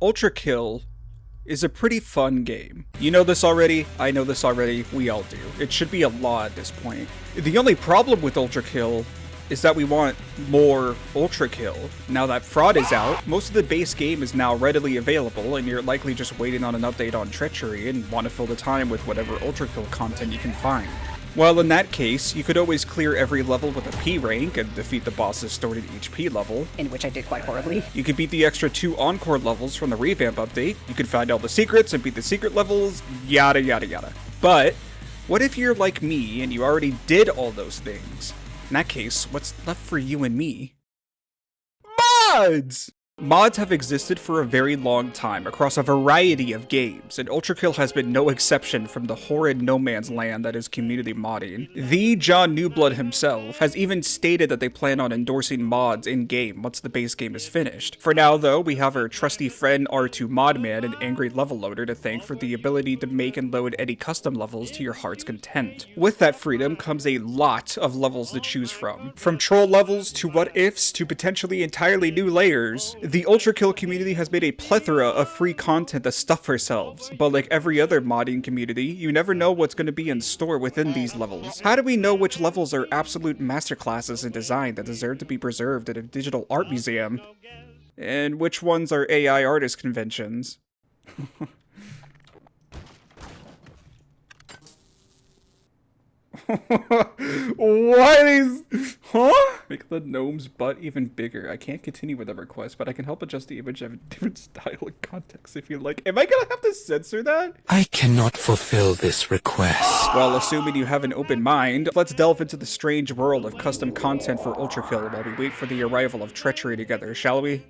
Ultrakill is a pretty fun game. You know this already, I know this already, we all do. It should be a law at this point. The only problem with Ultrakill is that we want more Ultrakill. Now that Fraud is out, most of the base game is now readily available, and you're likely just waiting on an update on Treachery and want to fill the time with whatever Ultrakill content you can find. Well, in that case, you could always clear every level with a P rank and defeat the bosses stored at each P level. In which I did quite horribly. You could beat the extra 2 Encore levels from the revamp update. You could find all the secrets and beat the secret levels, yada yada yada. But, what if you're like me and you already did all those things? In that case, what's left for you and me? Mods! Mods have existed for a very long time across a variety of games, and Ultrakill has been no exception from the horrid no man's land that is community modding. The John Newblood himself has even stated that they plan on endorsing mods in-game once the base game is finished. For now though, we have our trusty friend R2 Modman and Angry Level Loader to thank for the ability to make and load any custom levels to your heart's content. With that freedom comes a lot of levels to choose from troll levels to what-ifs to potentially entirely new layers. The Ultrakill community has made a plethora of free content to stuff ourselves, but like every other modding community, you never know what's going to be in store within these levels. How do we know which levels are absolute masterclasses in design that deserve to be preserved at a digital art museum? And which ones are AI artist conventions? What is... Huh? Make the gnome's butt even bigger. I can't continue with the request, but I can help adjust the image of a different style and context if you like. Am I gonna have to censor that? I cannot fulfill this request. Well, assuming you have an open mind, let's delve into the strange world of custom content for Ultrakill while we wait for the arrival of Treachery together, shall we?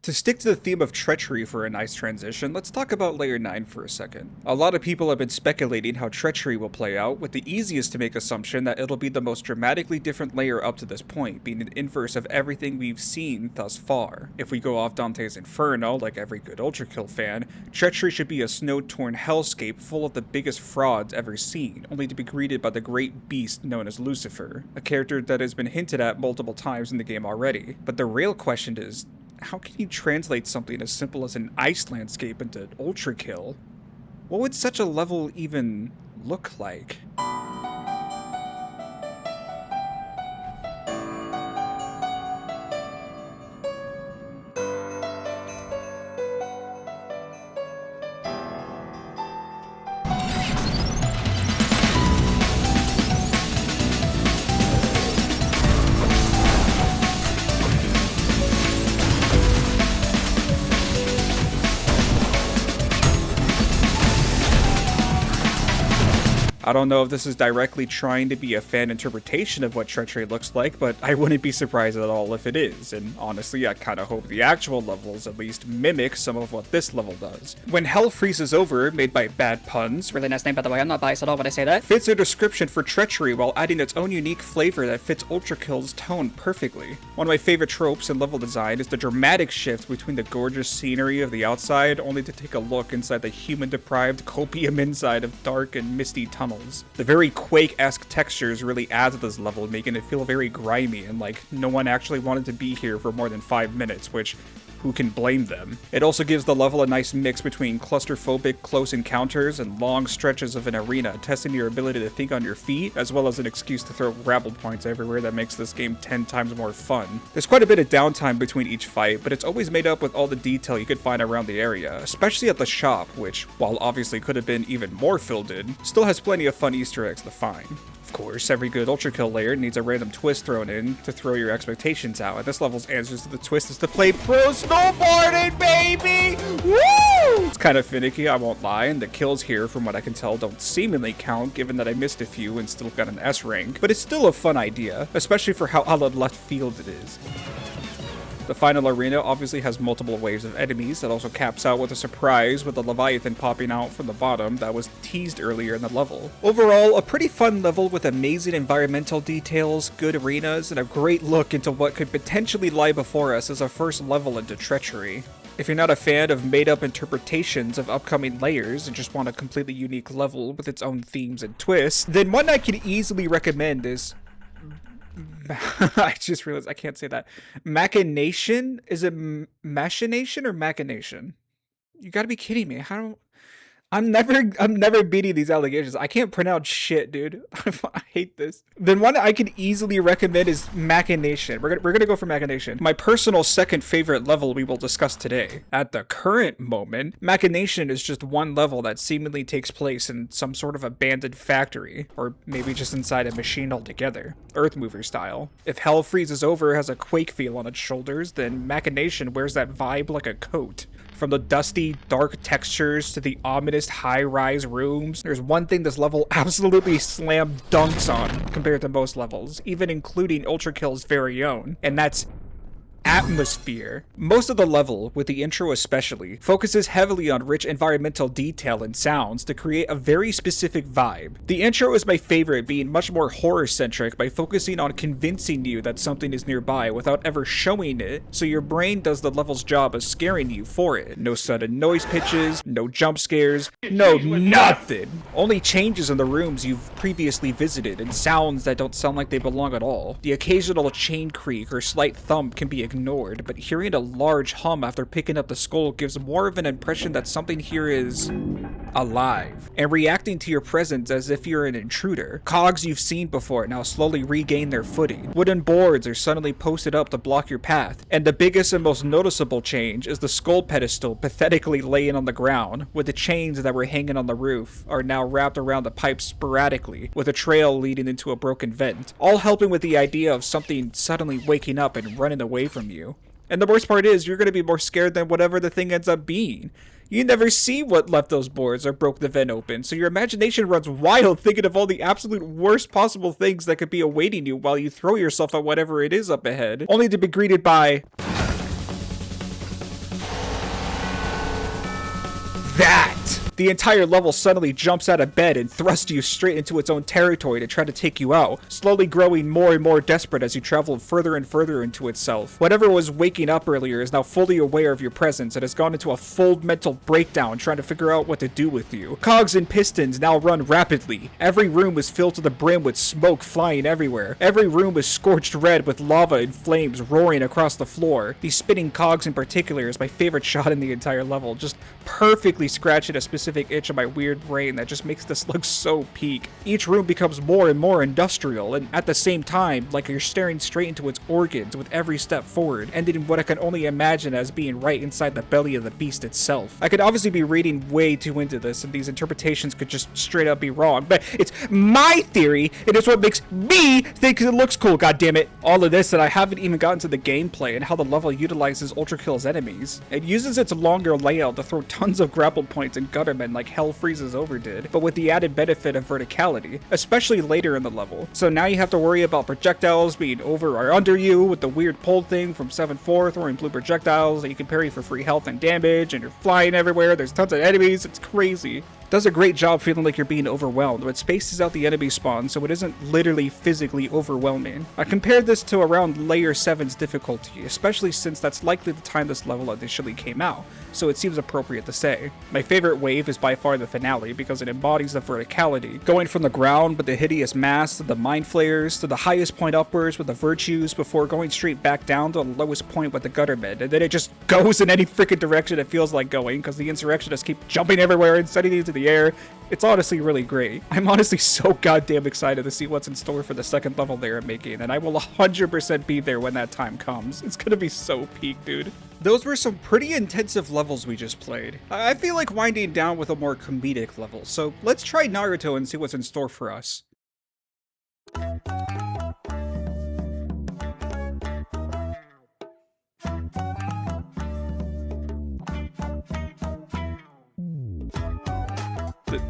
To stick to the theme of Treachery for a nice transition, let's talk about Layer 9 for a second. A lot of people have been speculating how Treachery will play out, with the easiest to make assumption that it'll be the most dramatically different layer up to this point, being an inverse of everything we've seen thus far. If we go off Dante's Inferno, like every good Ultrakill fan, Treachery should be a snow-torn hellscape full of the biggest frauds ever seen, only to be greeted by the great beast known as Lucifer, a character that has been hinted at multiple times in the game already. But the real question is, how can you translate something as simple as an ice landscape into Ultrakill? What would such a level even look like? I don't know if this is directly trying to be a fan interpretation of what Treachery looks like, but I wouldn't be surprised at all if it is, and honestly I kinda hope the actual levels at least mimic some of what this level does. When Hell Freezes Over, made by Bad Puns, Really nice name by the way, I'm not biased at all when I say that. fits a description for Treachery while adding its own unique flavor that fits Ultrakill's tone perfectly. One of my favorite tropes in level design is the dramatic shift between the gorgeous scenery of the outside only to take a look inside the human-deprived copium inside of dark and misty tunnels. The very Quake-esque textures really add to this level, making it feel very grimy and like no one actually wanted to be here for more than 5 minutes, which who can blame them? It also gives the level a nice mix between claustrophobic close encounters and long stretches of an arena, testing your ability to think on your feet, as well as an excuse to throw grapple points everywhere that makes this game 10 times more fun. There's quite a bit of downtime between each fight, but it's always made up with all the detail you could find around the area, especially at the shop, which, while obviously could have been even more filled in, still has plenty of fun Easter eggs to find. Of course, every good Ultrakill layer needs a random twist thrown in to throw your expectations out, and this level's answers to the twist is to play pro snowboarding, baby! Woo! It's kind of finicky, I won't lie, and the kills here, from what I can tell, don't seemingly count, given that I missed a few and still got an S rank, but it's still a fun idea, especially for how out of left field it is. The final arena obviously has multiple waves of enemies that also caps out with a surprise with the Leviathan popping out from the bottom that was teased earlier in the level. Overall, a pretty fun level with amazing environmental details, good arenas, and a great look into what could potentially lie before us as a first level into Treachery. If you're not a fan of made-up interpretations of upcoming layers and just want a completely unique level with its own themes and twists, then one I can easily recommend is I just realized I can't say that. Machination? Is it machination or machination? You gotta be kidding me. I'm never beating these allegations. I can't pronounce shit, dude. I hate this. Then one I could easily recommend is Machination. We're gonna go for Machination. My personal second favorite level we will discuss today. At the current moment, Machination is just one level that seemingly takes place in some sort of abandoned factory, or maybe just inside a machine altogether, Earthmover style. If hell freezes over, has a quake feel on its shoulders, then Machination wears that vibe like a coat. From the dusty, dark textures to the ominous high-rise rooms, there's one thing this level absolutely slam dunks on compared to most levels, even including Ultrakill's very own, and that's atmosphere. Most of the level, with the intro especially, focuses heavily on rich environmental detail and sounds to create a very specific vibe. The intro is my favorite, being much more horror-centric by focusing on convincing you that something is nearby without ever showing it, so your brain does the level's job of scaring you for it. No sudden noise pitches, no jump scares, no nothing! Only changes in the rooms you've previously visited and sounds that don't sound like they belong at all. The occasional chain creak or slight thump can be ignored, but hearing a large hum after picking up the skull gives more of an impression that something here is alive, and reacting to your presence as if you're an intruder. Cogs you've seen before now slowly regain their footing. Wooden boards are suddenly posted up to block your path, and the biggest and most noticeable change is the skull pedestal pathetically laying on the ground, with the chains that were hanging on the roof are now wrapped around the pipes sporadically, with a trail leading into a broken vent, all helping with the idea of something suddenly waking up and running away from you. And the worst part is, you're going to be more scared than whatever the thing ends up being. You never see what left those boards or broke the vent open, so your imagination runs wild thinking of all the absolute worst possible things that could be awaiting you while you throw yourself at whatever it is up ahead, only to be greeted by that! The entire level suddenly jumps out of bed and thrusts you straight into its own territory to try to take you out, slowly growing more and more desperate as you travel further and further into itself. Whatever was waking up earlier is now fully aware of your presence and has gone into a full mental breakdown trying to figure out what to do with you. Cogs and pistons now run rapidly. Every room is filled to the brim with smoke flying everywhere. Every room is scorched red with lava and flames roaring across the floor. The spinning cogs in particular is my favorite shot in the entire level, just perfectly scratching a specific itch in my weird brain that just makes this look so peak. Each room becomes more and more industrial, and at the same time, like you're staring straight into its organs with every step forward, ending in what I can only imagine as being right inside the belly of the beast itself. I could obviously be reading way too into this, and these interpretations could just straight up be wrong, but it's my theory, and it's what makes me think it looks cool, goddammit! All of this, and I haven't even gotten to the gameplay and how the level utilizes Ultrakill's enemies. It uses its longer layout to throw tons of grapple points and guttermen like Hell Freezes Over did, but with the added benefit of verticality, especially later in the level. So now you have to worry about projectiles being over or under you with the weird pull thing from 7-4 throwing blue projectiles that you can parry for free health and damage, and you're flying everywhere, there's tons of enemies, it's crazy. Does a great job feeling like you're being overwhelmed, but spaces out the enemy spawn so it isn't literally physically overwhelming. I compared this to around layer 7's difficulty, especially since that's likely the time this level initially came out, so it seems appropriate to say. My favorite wave is by far the finale because it embodies the verticality, going from the ground with the hideous mass to the mind flayers to the highest point upwards with the virtues before going straight back down to the lowest point with the guttermen, and then it just goes in any freaking direction it feels like going because the insurrectionists keep jumping everywhere and setting into the air. It's honestly really great. I'm honestly so goddamn excited to see what's in store for the second level they're making, and I will 100% be there when that time comes. It's gonna be so peak, dude. Those were some pretty intensive levels we just played. I feel like winding down with a more comedic level, so let's try Naruto and see what's in store for us.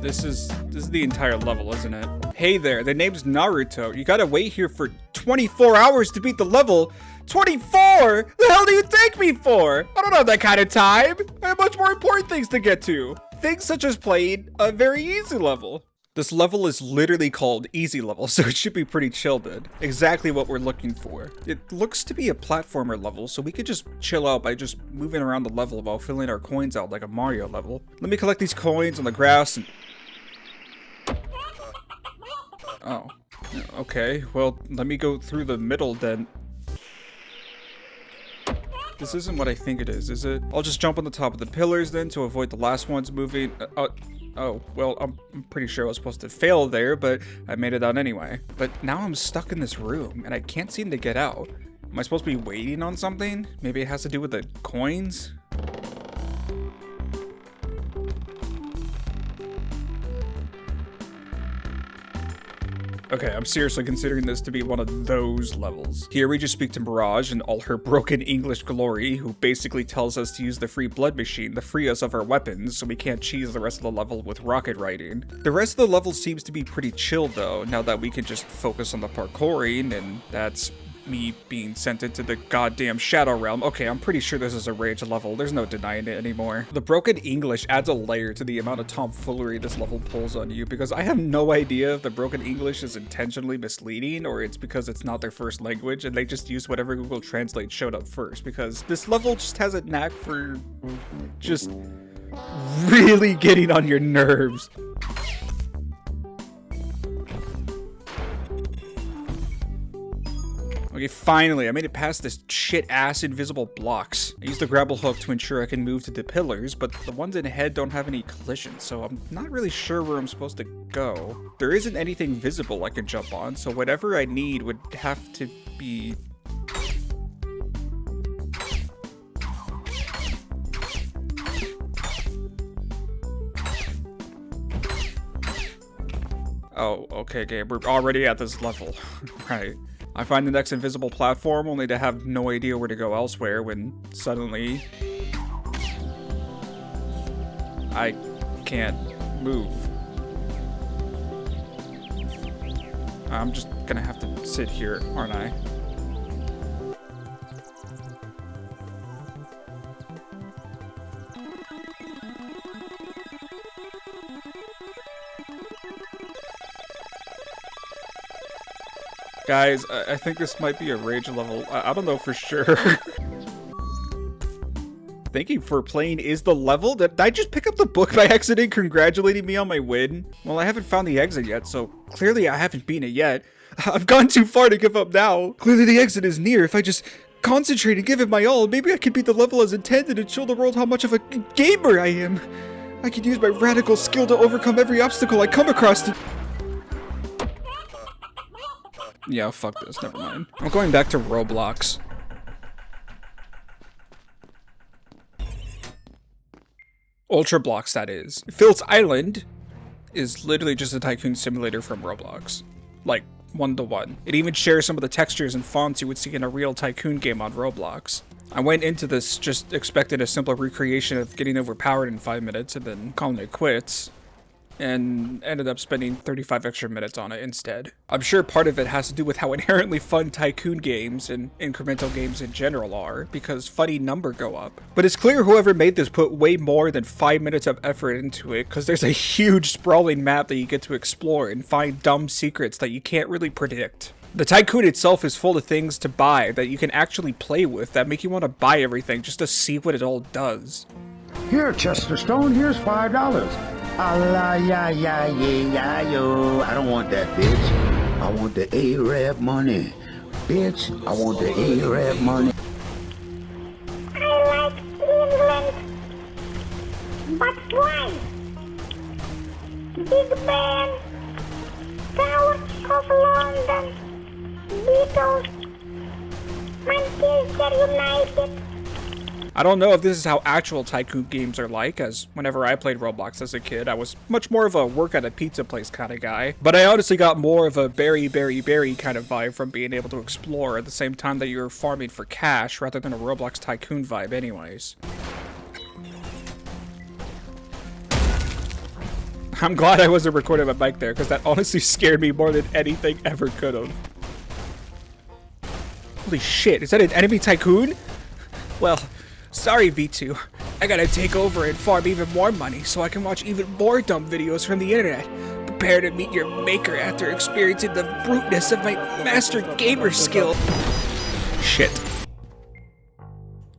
This is the entire level, isn't it? Hey there, the name's Naruto. You gotta wait here for 24 hours to beat the level. 24? The hell do you take me for? I don't have that kind of time. I have much more important things to get to. Things such as playing a very easy level. This level is literally called easy level, so it should be pretty chill, dude. Exactly what we're looking for. It looks to be a platformer level, so we could just chill out by just moving around the level while filling our coins out like a Mario level. Let me collect these coins on the grass and... Oh. Okay, well, let me go through the middle then. This isn't what I think it is it? I'll just jump on the top of the pillars then to avoid the last ones moving. Oh, well, I'm pretty sure I was supposed to fail there, but I made it out anyway. But now I'm stuck in this room, and I can't seem to get out. Am I supposed to be waiting on something? Maybe it has to do with the coins? Okay, I'm seriously considering this to be one of those levels. Here we just speak to Mirage in all her broken English glory, who basically tells us to use the free blood machine to free us of our weapons so we can't cheese the rest of the level with rocket riding. The rest of the level seems to be pretty chill though, now that we can just focus on the parkouring, and that's me being sent into the goddamn Shadow Realm. Okay, I'm pretty sure this is a rage level. There's no denying it anymore. The broken English adds a layer to the amount of tomfoolery this level pulls on you, because I have no idea if the broken English is intentionally misleading or it's because it's not their first language and they just use whatever Google Translate showed up first, because this level just has a knack for just really getting on your nerves. Okay, finally, I made it past this shit-ass invisible blocks. I used the grapple hook to ensure I can move to the pillars, but the ones in ahead don't have any collisions, so I'm not really sure where I'm supposed to go. There isn't anything visible I can jump on, so whatever I need would have to be... Oh, okay, we're already at this level. Right. I find the next invisible platform only to have no idea where to go elsewhere when suddenly I can't move. I'm just gonna have to sit here, aren't I? Guys, I think this might be a rage level. I don't know for sure. Thank you for playing Is the Level? Did I just pick up the book by accident congratulating me on my win? Well, I haven't found the exit yet, so clearly I haven't beaten it yet. I've gone too far to give up now. Clearly the exit is near. If I just concentrate and give it my all, maybe I can beat the level as intended and show the world how much of a gamer I am. I can use my radical skill to overcome every obstacle I come across to... Yeah, fuck this, never mind. I'm going back to Roblox. Ultra Blocks, that is. Filth Island is literally just a tycoon simulator from Roblox. Like, 1-to-1. It even shares some of the textures and fonts you would see in a real tycoon game on Roblox. I went into this just expecting a simple recreation of getting overpowered in 5 minutes and then calling it quits, and ended up spending 35 extra minutes on it instead. I'm sure part of it has to do with how inherently fun tycoon games and incremental games in general are, because funny number go up. But it's clear whoever made this put way more than 5 minutes of effort into it, because there's a huge sprawling map that you get to explore and find dumb secrets that you can't really predict. The tycoon itself is full of things to buy that you can actually play with that make you want to buy everything just to see what it all does. Here, Chester Stone, here's $5. Allah, yeah, yo. I don't want that, bitch. I want the Arab money. Bitch, I want the Arab money. I like England. But why? Big Ben, Tower of London, Beatles, Manchester United. I don't know if this is how actual tycoon games are like, as whenever I played Roblox as a kid, I was much more of a work at a pizza place kind of guy. But I honestly got more of a berry kind of vibe from being able to explore at the same time that you're farming for cash rather than a Roblox tycoon vibe anyways. I'm glad I wasn't recording my mic there, because that honestly scared me more than anything ever could have. Holy shit, is that an enemy tycoon? Well, sorry V2, I gotta take over and farm even more money so I can watch even more dumb videos from the internet. Prepare to meet your maker after experiencing the bruteness of my master gamer skill. Shit.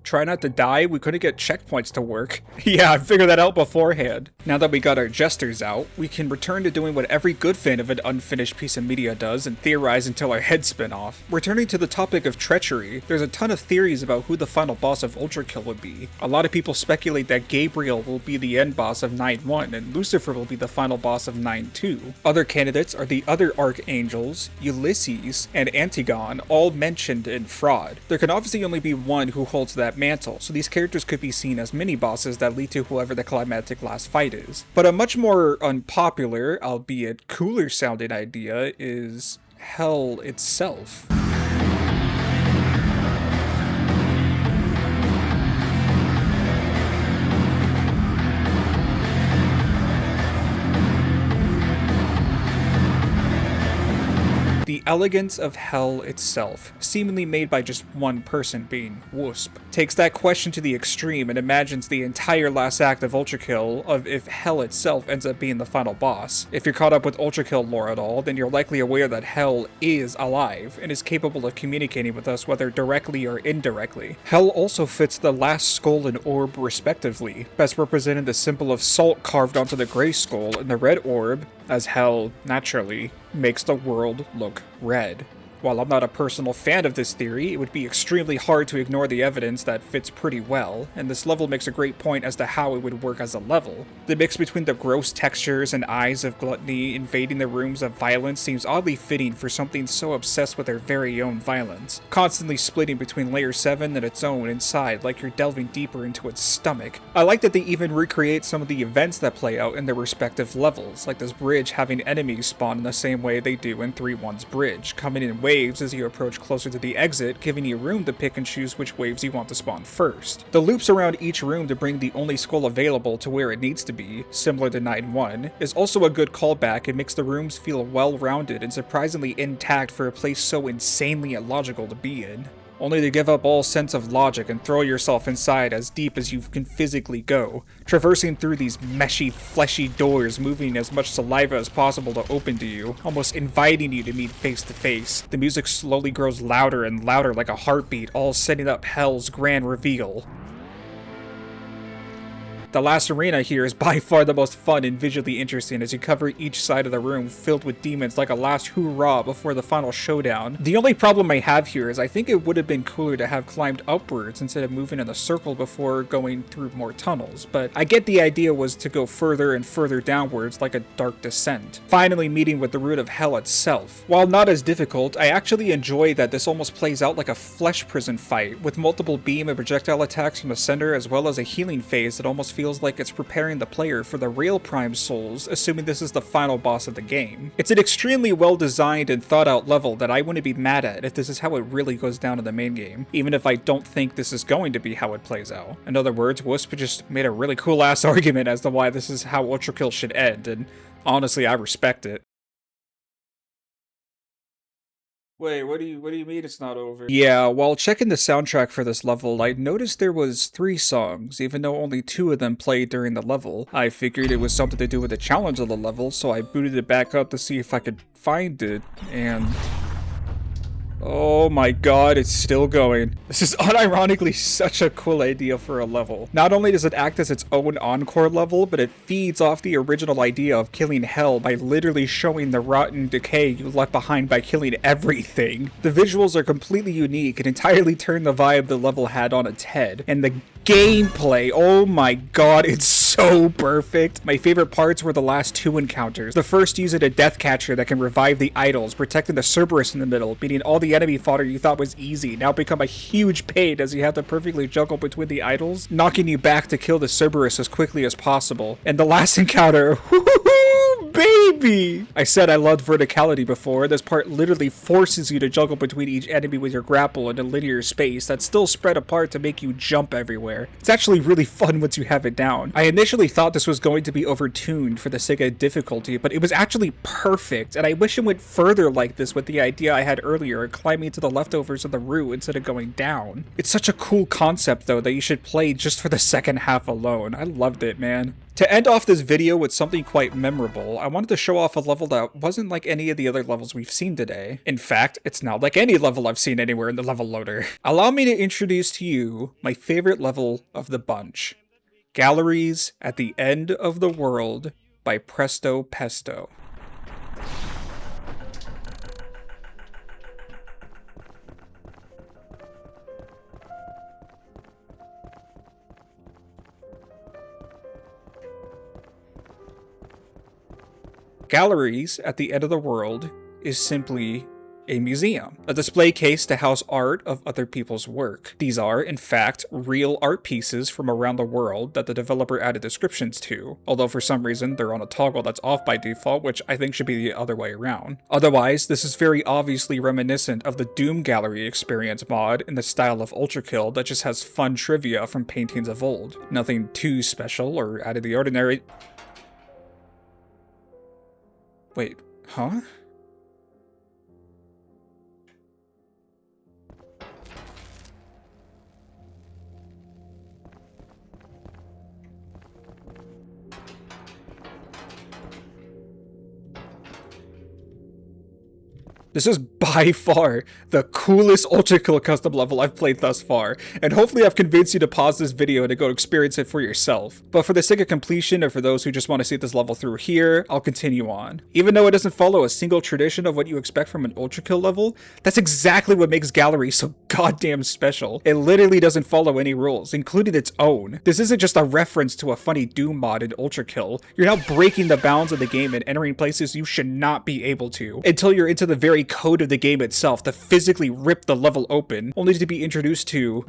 Try not to die? We couldn't get checkpoints to work. Yeah, I figured that out beforehand. Now that we got our jesters out, we can return to doing what every good fan of an unfinished piece of media does and theorize until our heads spin off. Returning to the topic of Treachery, there's a ton of theories about who the final boss of Ultrakill would be. A lot of people speculate that Gabriel will be the end boss of 9-1 and Lucifer will be the final boss of 9-2. Other candidates are the other archangels, Ulysses, and Antigone, all mentioned in Fraud. There can obviously only be one who holds that mantle, so these characters could be seen as mini-bosses that lead to whoever the climactic last fight is. But a much more unpopular, albeit cooler sounding idea is Hell itself. The Elegance of Hell itself, seemingly made by just one person, being Wisp, takes that question to the extreme and imagines the entire last act of Ultrakill of if Hell itself ends up being the final boss. If you're caught up with Ultrakill lore at all, then you're likely aware that Hell is alive and is capable of communicating with us whether directly or indirectly. Hell also fits the last skull and orb respectively, best representing the symbol of salt carved onto the gray skull and the red orb, as Hell, naturally, makes the world look red. While I'm not a personal fan of this theory, it would be extremely hard to ignore the evidence that fits pretty well, and this level makes a great point as to how it would work as a level. The mix between the gross textures and eyes of gluttony invading the rooms of violence seems oddly fitting for something so obsessed with their very own violence, constantly splitting between layer 7 and its own inside like you're delving deeper into its stomach. I like that they even recreate some of the events that play out in their respective levels, like this bridge having enemies spawn in the same way they do in 3-1's bridge, coming in waves as you approach closer to the exit, giving you room to pick and choose which waves you want to spawn first. The loops around each room to bring the only skull available to where it needs to be, similar to 9-1, is also a good callback and makes the rooms feel well-rounded and surprisingly intact for a place so insanely illogical to be in. Only to give up all sense of logic and throw yourself inside as deep as you can physically go, traversing through these meshy, fleshy doors, moving as much saliva as possible to open to you, almost inviting you to meet face to face. The music slowly grows louder and louder like a heartbeat, all setting up Hell's grand reveal. The last arena here is by far the most fun and visually interesting as you cover each side of the room filled with demons like a last hoorah before the final showdown. The only problem I have here is I think it would have been cooler to have climbed upwards instead of moving in a circle before going through more tunnels, but I get the idea was to go further and further downwards like a dark descent, finally meeting with the root of Hell itself. While not as difficult, I actually enjoy that this almost plays out like a flesh prison fight, with multiple beam and projectile attacks from the center as well as a healing phase that almost feels like it's preparing the player for the real Prime Souls, assuming this is the final boss of the game. It's an extremely well designed and thought out level that I wouldn't be mad at if this is how it really goes down in the main game, even if I don't think this is going to be how it plays out. In other words, Wisp just made a really cool ass argument as to why this is how Ultrakill should end, and honestly I respect it. Wait, what do you mean it's not over? Yeah, while checking the soundtrack for this level, I noticed there was 3 songs, even though only 2 of them played during the level. I figured it was something to do with the challenge of the level, so I booted it back up to see if I could find it, and oh my god, it's still going. This is unironically such a cool idea for a level. Not only does it act as its own encore level, but it feeds off the original idea of killing Hell by literally showing the rotten decay you left behind by killing everything. The visuals are completely unique and entirely turn the vibe the level had on its head. And the gameplay, oh my god, it's so perfect. My favorite parts were the last 2 encounters. The first using a death catcher that can revive the idols, protecting the Cerberus in the middle, meaning all the enemy fodder you thought was easy now become a huge pain as you have to perfectly juggle between the idols, knocking you back to kill the Cerberus as quickly as possible. And the last encounter, baby! I said I loved verticality before. This part literally forces you to juggle between each enemy with your grapple in a linear space that's still spread apart to make you jump everywhere. It's actually really fun once you have it down. I initially thought this was going to be overtuned for the sake of difficulty, but it was actually perfect, and I wish it went further like this with the idea I had earlier of climbing to the leftovers of the root instead of going down. It's such a cool concept though that you should play just for the second half alone. I loved it, man. To end off this video with something quite memorable, I wanted to show off a level that wasn't like any of the other levels we've seen today. In fact, it's not like any level I've seen anywhere in the level loader. Allow me to introduce to you my favorite level of the bunch. Galleries at the End of the World by Presto Pesto. Galleries at the End of the World is simply a museum, a display case to house art of other people's work. These are, in fact, real art pieces from around the world that the developer added descriptions to, although for some reason they're on a toggle that's off by default, which I think should be the other way around. Otherwise, this is very obviously reminiscent of the Doom Gallery experience mod in the style of Ultrakill that just has fun trivia from paintings of old. Nothing too special or out of the ordinary. Wait, huh? This is by far the coolest Ultrakill custom level I've played thus far, and hopefully I've convinced you to pause this video to go experience it for yourself. But for the sake of completion, and for those who just want to see this level through here, I'll continue on. Even though it doesn't follow a single tradition of what you expect from an Ultrakill level, that's exactly what makes Gallery so goddamn special. It literally doesn't follow any rules, including its own. This isn't just a reference to a funny Doom mod in Ultrakill. You're now breaking the bounds of the game and entering places you should not be able to, until you're into the very code of the game itself to physically rip the level open, only to be introduced to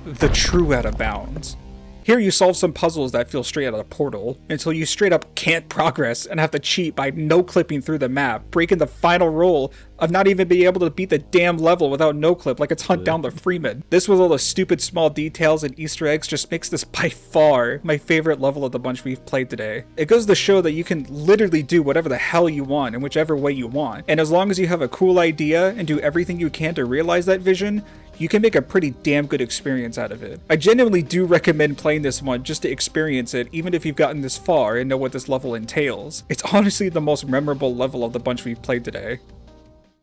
the true out of bounds. Here you solve some puzzles that feel straight out of Portal, until you straight up can't progress and have to cheat by no-clipping through the map, breaking the final rule of not even being able to beat the damn level without no-clip like it's Hunt Down the Freeman. This with all the stupid small details and Easter eggs just makes this by far my favorite level of the bunch we've played today. It goes to show that you can literally do whatever the hell you want in whichever way you want, and as long as you have a cool idea and do everything you can to realize that vision, you can make a pretty damn good experience out of it. I genuinely do recommend playing this one just to experience it, even if you've gotten this far and know what this level entails. It's honestly the most memorable level of the bunch we've played today.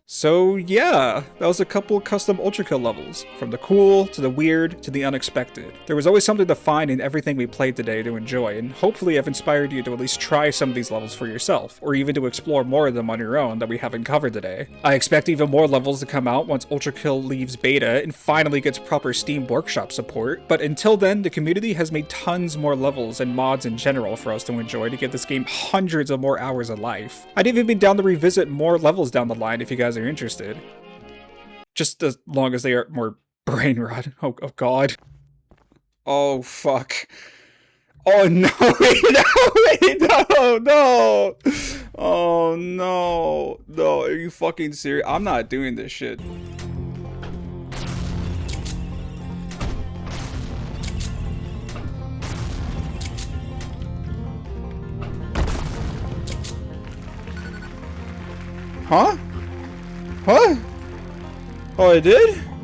So yeah, that was a couple custom Ultrakill levels, from the cool, to the weird, to the unexpected. There was always something to find in everything we played today to enjoy, and hopefully I've inspired you to at least try some of these levels for yourself, or even to explore more of them on your own that we haven't covered today. I expect even more levels to come out once Ultrakill leaves beta and finally gets proper Steam Workshop support, but until then, the community has made tons more levels and mods in general for us to enjoy to give this game hundreds of more hours of life. I'd even be down to revisit more levels down the line if you guys are interested. Just as long as they aren't more brain rot. Oh god. Oh fuck. Oh no, wait, no. Oh no. No, are you fucking serious? I'm not doing this shit. Huh? Huh? Oh, I did?